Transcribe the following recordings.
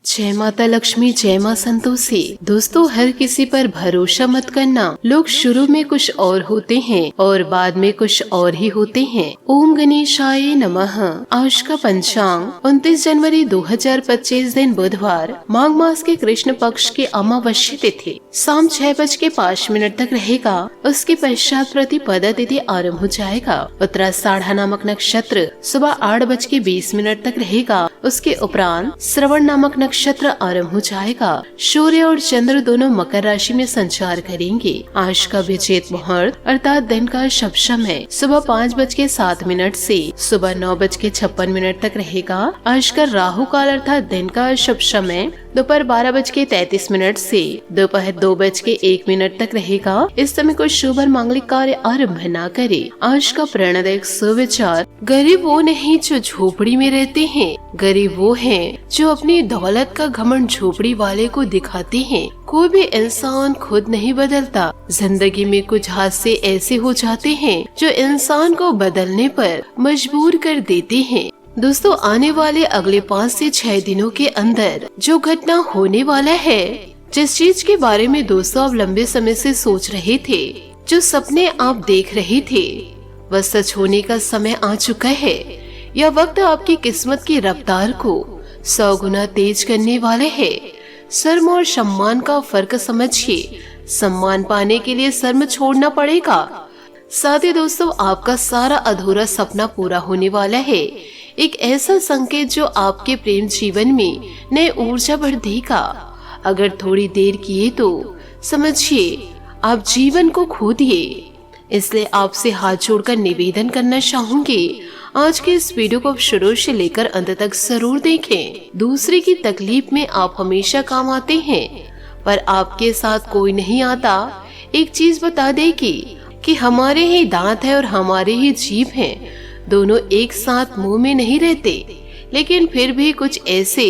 जय माता लक्ष्मी, जय माँ संतोषी। दोस्तों, हर किसी पर भरोसा मत करना। लोग शुरू में कुछ और होते हैं और बाद में कुछ और ही होते हैं। ओम गणेशाय नमः। आज का पंचांग 29 जनवरी 2025 दिन बुधवार, माघ मास के कृष्ण पक्ष की अमावस्या तिथि शाम 6:05 तक रहेगा। उसके पश्चात प्रतिपदा तिथि आरम्भ हो जाएगा। उत्तराषाढ़ नामक नक्षत्र सुबह 8:20 तक रहेगा। उसके उपरांत श्रवण नामक नक्षत्र आरंभ हो जाएगा। सूर्य और चंद्र दोनों मकर राशि में संचार करेंगे। आज का विजेत मुहूर्त अर्थात दिन का शुभ समय सुबह 5:07 से सुबह 9:56 तक रहेगा। आज का राहु काल अर्थात दिन का शुभ समय दोपहर 12:33 से दोपहर 2:01 तक रहेगा। इस समय कोई शुभ और मांगलिक कार्य आरंभ न करे। आज का प्रेरणादायक सुविचार, गरीब वो नहीं जो झोपड़ी में रहते हैं, गरीब वो हैं जो अपनी दौलत का घमंड झोपड़ी वाले को दिखाते हैं। कोई भी इंसान खुद नहीं बदलता। जिंदगी में कुछ हादसे ऐसे हो जाते हैं जो इंसान को बदलने पर मजबूर कर देते हैं। दोस्तों, आने वाले अगले 5 से 6 दिनों के अंदर जो घटना होने वाला है, जिस चीज के बारे में दोस्तों आप लंबे समय से सोच रहे थे, जो सपने आप देख रहे थे, वह सच होने का समय आ चुका है। यह वक्त आपकी किस्मत की रफ्तार को 100 गुना तेज करने वाला है। शर्म और सम्मान का फर्क समझिए। सम्मान पाने के लिए शर्म छोड़ना पड़ेगा। साथ ही दोस्तों, आपका सारा अधूरा सपना पूरा होने वाला है। एक ऐसा संकेत जो आपके प्रेम जीवन में नई ऊर्जा भर देगा। अगर थोड़ी देर किए तो समझिए आप जीवन को खो दिए। इसलिए आपसे हाथ जोड़कर निवेदन करना चाहूंगी, आज के इस वीडियो को आप शुरू से लेकर अंत तक जरूर देखें। दूसरे की तकलीफ में आप हमेशा काम आते हैं, पर आपके साथ कोई नहीं आता। एक चीज बता देगी कि हमारे ही दांत है और हमारे ही जीभ हैं, दोनों एक साथ मुंह में नहीं रहते। लेकिन फिर भी कुछ ऐसे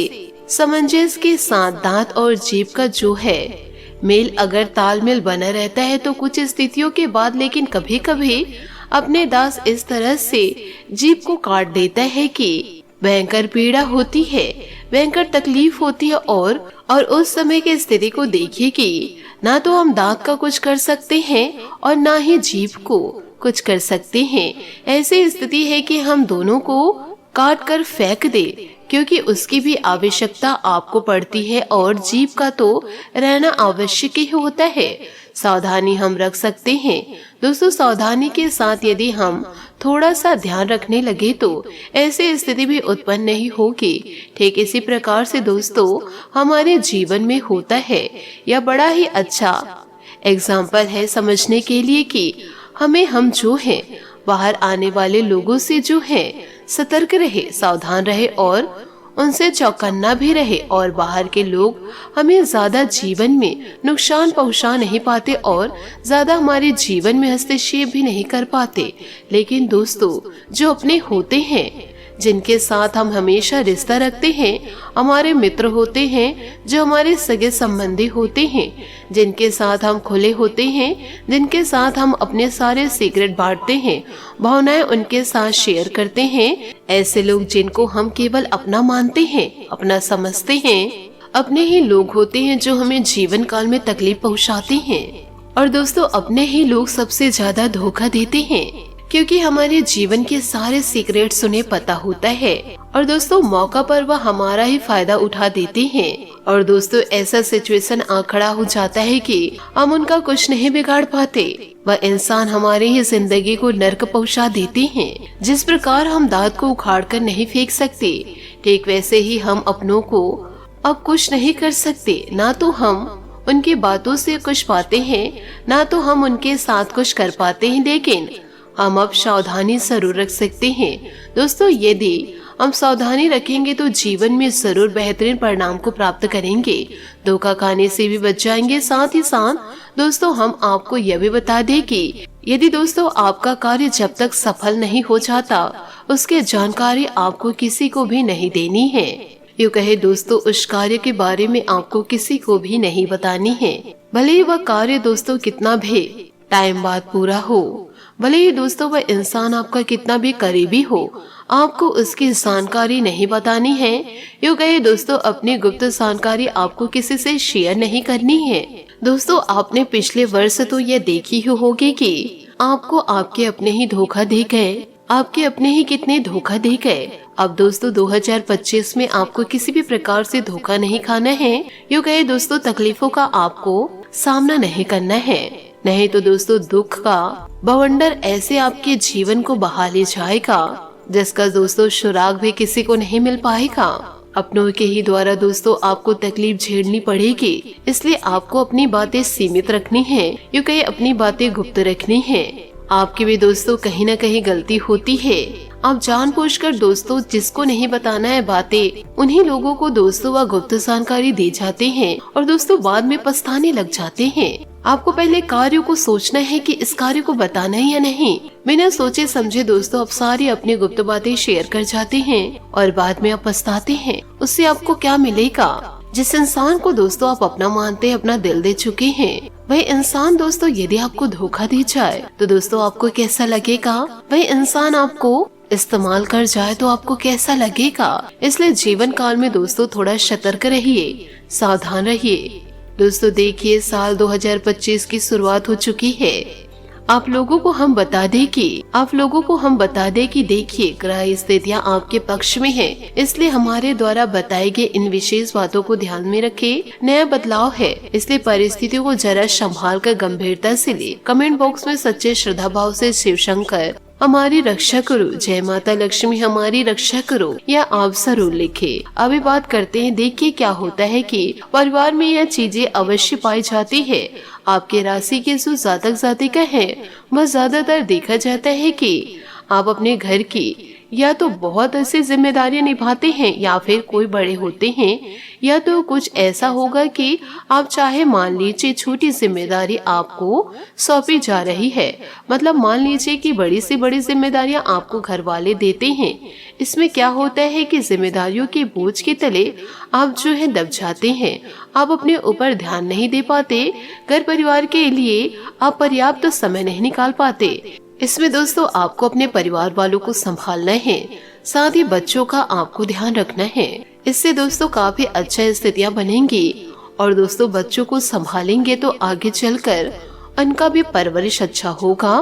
सामंजस्य के साथ दांत और जीभ का जो है मेल अगर तालमेल बना रहता है तो कुछ स्थितियों के बाद लेकिन कभी कभी अपने दांत इस तरह से जीभ को काट देता है कि भयंकर पीड़ा होती है, भयंकर तकलीफ होती है। और उस समय की स्थिति को देखिए कि ना तो हम दांत का कुछ कर सकते हैं और ना ही जीभ को कुछ कर सकते हैं। ऐसी स्थिति है कि हम दोनों को काट कर फेंक दे, क्योंकि उसकी भी आवश्यकता आपको पड़ती है और जीभ का तो रहना आवश्यक ही होता है। सावधानी हम रख सकते हैं दोस्तों। सावधानी के साथ यदि हम थोड़ा सा ध्यान रखने लगे तो ऐसी स्थिति भी उत्पन्न नहीं होगी। ठीक इसी प्रकार से दोस्तों हमारे जीवन में होता है। यह बड़ा ही अच्छा एग्जाम्पल है समझने के लिए कि हम जो हैं बाहर आने वाले लोगों से जो है सतर्क रहे, सावधान रहे और उनसे चौकन्ना भी रहे। और बाहर के लोग हमें ज्यादा जीवन में नुकसान पहुंचा नहीं पाते और ज्यादा हमारे जीवन में हस्तक्षेप भी नहीं कर पाते। लेकिन दोस्तों, जो अपने होते हैं, जिनके साथ हम हमेशा रिश्ता रखते हैं, हमारे मित्र होते हैं, जो हमारे सगे संबंधी होते हैं, जिनके साथ हम खुले होते हैं, जिनके साथ हम अपने सारे सीक्रेट बांटते हैं, भावनाएं उनके साथ शेयर करते हैं, ऐसे लोग जिनको हम केवल अपना मानते हैं, अपना समझते हैं, अपने ही लोग होते हैं जो हमें जीवन काल में तकलीफ पहुंचाते हैं। और दोस्तों, अपने ही लोग सबसे ज्यादा धोखा देते हैं, क्योंकि हमारे जीवन के सारे सीक्रेट्स उन्हें पता होता है। और दोस्तों, मौका पर वह हमारा ही फायदा उठा देते हैं। और दोस्तों, ऐसा सिचुएशन आ खड़ा हो जाता है कि हम उनका कुछ नहीं बिगाड़ पाते। वह इंसान हमारे ही जिंदगी को नर्क पहुंचा देते हैं। जिस प्रकार हम दांत को उखाड़ कर नहीं फेंक सकते, ठीक वैसे ही हम अपनों को अब कुछ नहीं कर सकते। ना तो हम उनकी बातों से कुछ पाते हैं, ना तो हम उनके साथ कुछ कर पाते हैं। लेकिन हम अब सावधानी जरूर रख सकते हैं। दोस्तों, यदि हम सावधानी रखेंगे तो जीवन में जरूर बेहतरीन परिणाम को प्राप्त करेंगे। धोखा खाने से भी बच जाएंगे। साथ ही साथ दोस्तों, हम आपको यह भी बता दें कि यदि दोस्तों आपका कार्य जब तक सफल नहीं हो जाता, उसकी जानकारी आपको किसी को भी नहीं देनी है। यूँ कहे दोस्तों, उस कार्य के बारे में आपको किसी को भी नहीं बतानी है। भले ही वह कार्य दोस्तों कितना भी टाइम बाद पूरा हो, भले ही दोस्तों वह इंसान आपका कितना भी करीबी हो, आपको उसकी जानकारी नहीं बतानी है। यूँ कहे दोस्तों, अपनी गुप्त जानकारी आपको किसी से शेयर नहीं करनी है। दोस्तों, आपने पिछले वर्ष तो यह देखी ही होगी कि आपको आपके अपने ही धोखा दे गए, आपके अपने ही कितने धोखा दे गए। अब दोस्तों 2025 में आपको किसी भी प्रकार से धोखा नहीं खाना है। यूँ कहे दोस्तों, तकलीफों का आपको सामना नहीं करना है, नहीं तो दोस्तों दुख का बवंडर ऐसे आपके जीवन को बहा ले जाएगा जिसका दोस्तों सुराग भी किसी को नहीं मिल पाएगा। अपनों के ही द्वारा दोस्तों आपको तकलीफ झेलनी पड़ेगी, इसलिए आपको अपनी बातें सीमित रखनी है, यूँ कहे अपनी बातें गुप्त रखनी है। आपकी भी दोस्तों कहीं न कहीं गलती होती है। आप जानबूझकर दोस्तों जिसको नहीं बताना है बातें, उन्हीं लोगों को दोस्तों वह गुप्त जानकारी दे जाते हैं और दोस्तों बाद में पछताने लग जाते हैं। आपको पहले कार्यों को सोचना है कि इस कार्य को बताना है या नहीं। बिना सोचे समझे दोस्तों आप सारी अपनी गुप्त बातें शेयर कर जाते हैं और बाद में आप पछताते हैं। उससे आपको क्या मिलेगा? जिस इंसान को दोस्तों आप अपना मानते हैं, अपना दिल दे चुके हैं, वही इंसान दोस्तों यदि आपको धोखा दे जाए तो दोस्तों आपको कैसा लगेगा? वही इंसान आपको इस्तेमाल कर जाए तो आपको कैसा लगेगा? इसलिए जीवन काल में दोस्तों थोड़ा सतर्क रहिए, सावधान रहिए। दोस्तों देखिए, साल 2025 की शुरुआत हो चुकी है। आप लोगों को हम बता दें कि देखिए ग्रह स्थितियाँ आपके पक्ष में है, इसलिए हमारे द्वारा बताए गए इन विशेष बातों को ध्यान में रखें। नया बदलाव है, इसलिए परिस्थितियों को जरा संभाल कर गंभीरता से ले। कमेंट बॉक्स में सच्चे श्रद्धा भाव से शिव शंकर हमारी रक्षा करो, जय माता लक्ष्मी हमारी रक्षा करो, या आप जरूर लिखे। अभी बात करते हैं, देखिए क्या होता है कि परिवार में यह चीजें अवश्य पाई जाती है। आपके राशि के जो जातक जातिका है, वह ज्यादातर देखा जाता है कि आप अपने घर की या तो बहुत ऐसी जिम्मेदारियां निभाते हैं या फिर कोई बड़े होते हैं, या तो कुछ ऐसा होगा कि आप चाहे मान लीजिए छोटी जिम्मेदारी आपको सौंपी जा रही है, मतलब मान लीजिए कि बड़ी से बड़ी जिम्मेदारियां आपको घर वाले देते हैं। इसमें क्या होता है कि जिम्मेदारियों के बोझ के तले आप जो है दब जाते हैं, आप अपने ऊपर ध्यान नहीं दे पाते, घर परिवार के लिए आप पर्याप्त समय नहीं निकाल पाते। इसमें दोस्तों आपको अपने परिवार वालों को संभालना है, साथ ही बच्चों का आपको ध्यान रखना है। इससे दोस्तों काफी अच्छा स्थितियां बनेंगी और दोस्तों बच्चों को संभालेंगे तो आगे चलकर उनका भी परवरिश अच्छा होगा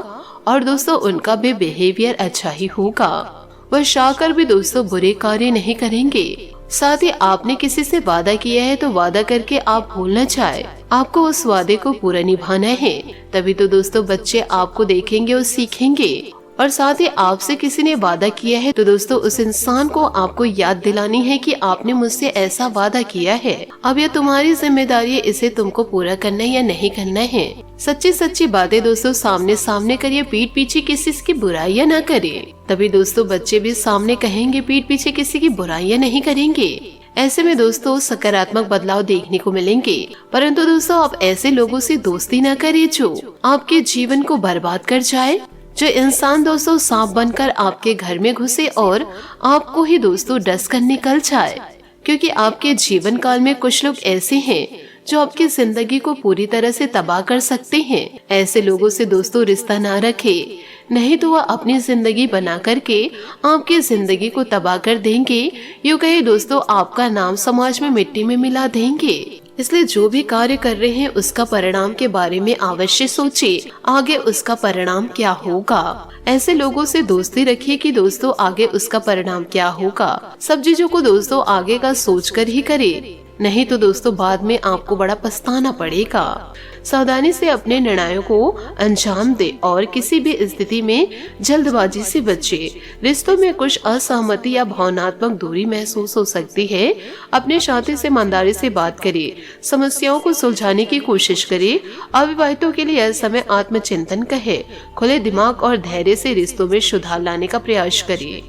और दोस्तों उनका भी बिहेवियर अच्छा ही होगा। वह चाहकर भी दोस्तों बुरे कार्य नहीं करेंगे। साथ ही आपने किसी से वादा किया है तो वादा करके आप भूल न जाए, आपको उस वादे को पूरा निभाना है। तभी तो दोस्तों बच्चे आपको देखेंगे और सीखेंगे। और साथ ही आपसे किसी ने वादा किया है तो दोस्तों उस इंसान को आपको याद दिलानी है कि आपने मुझसे ऐसा वादा किया है, अब यह तुम्हारी जिम्मेदारी है, इसे तुमको पूरा करना है या नहीं करना है। सच्ची सच्ची बातें दोस्तों सामने सामने करिए, पीठ पीछे किसी की बुराइयां ना करें। तभी दोस्तों बच्चे भी सामने कहेंगे, पीठ पीछे किसी की बुराइयां नहीं करेंगे। ऐसे में दोस्तों सकारात्मक बदलाव देखने को मिलेंगे। परंतु दोस्तों आप ऐसे लोगों से दोस्ती न करें जो आपके जीवन को बर्बाद कर जाए, जो इंसान दोस्तों सांप बनकर आपके घर में घुसे और आपको ही दोस्तों डस कर निकल जाए। क्योंकि आपके जीवन काल में कुछ लोग ऐसे हैं जो आपकी जिंदगी को पूरी तरह से तबाह कर सकते हैं। ऐसे लोगों से दोस्तों रिश्ता ना रखे, नहीं तो वह अपनी जिंदगी बना करके आपकी जिंदगी को तबाह कर देंगे। यूँ कहे दोस्तों आपका नाम समाज में मिट्टी में मिला देंगे। इसलिए जो भी कार्य कर रहे हैं उसका परिणाम के बारे में अवश्य सोचिए, आगे उसका परिणाम क्या होगा। ऐसे लोगों से दोस्ती रखिए कि दोस्तों आगे उसका परिणाम क्या होगा। सब चीजों को दोस्तों आगे का सोचकर ही करें, नहीं तो दोस्तों बाद में आपको बड़ा पछताना पड़ेगा। सावधानी से अपने निर्णयों को अंजाम दे और किसी भी स्थिति में जल्दबाजी से बचे। रिश्तों में कुछ असहमति या भावनात्मक दूरी महसूस हो सकती है। अपने साथी से ईमानदारी से बात करें, समस्याओं को सुलझाने की कोशिश करें। अविवाहितों के लिए यह समय आत्मचिंतन का है। खुले दिमाग और धैर्य से रिश्तों में सुधार लाने का प्रयास करिए।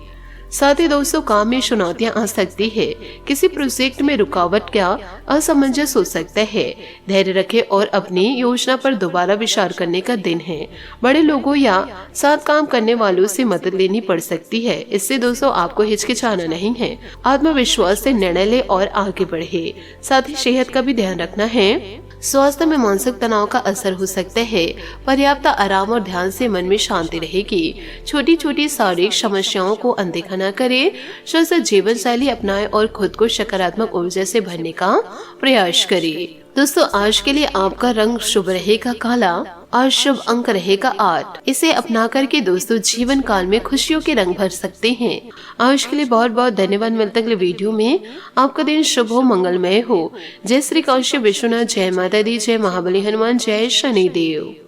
साथ ही दोस्तों काम में चुनौतियां आ सकती है, किसी प्रोजेक्ट में रुकावट या असमंजस हो सकता है। धैर्य रखें और अपनी योजना पर दोबारा विचार करने का दिन है। बड़े लोगों या साथ काम करने वालों से मदद लेनी पड़ सकती है, इससे दोस्तों आपको हिचकिचाना नहीं है। आत्मविश्वास से निर्णय ले और आगे बढ़े। साथ ही सेहत का भी ध्यान रखना है। स्वास्थ्य में मानसिक तनाव का असर हो सकता है। पर्याप्त आराम और ध्यान से मन में शांति रहेगी। छोटी छोटी शारीरिक समस्याओं को अनदेखा न करें, स्वस्थ जीवन शैली अपनाएं और खुद को सकारात्मक ऊर्जा से भरने का प्रयास करें। दोस्तों, आज के लिए आपका रंग शुभ रहेगा काला और शुभ अंक रहेगा 8। इसे अपना करके दोस्तों जीवन काल में खुशियों के रंग भर सकते हैं। आज के लिए बहुत बहुत धन्यवाद। मिलते अगले वीडियो में। आपका दिन शुभ हो, मंगलमय हो। जय श्री काशी विश्वनाथ, जय माता दी, जय महाबली हनुमान, जय शनिदेव।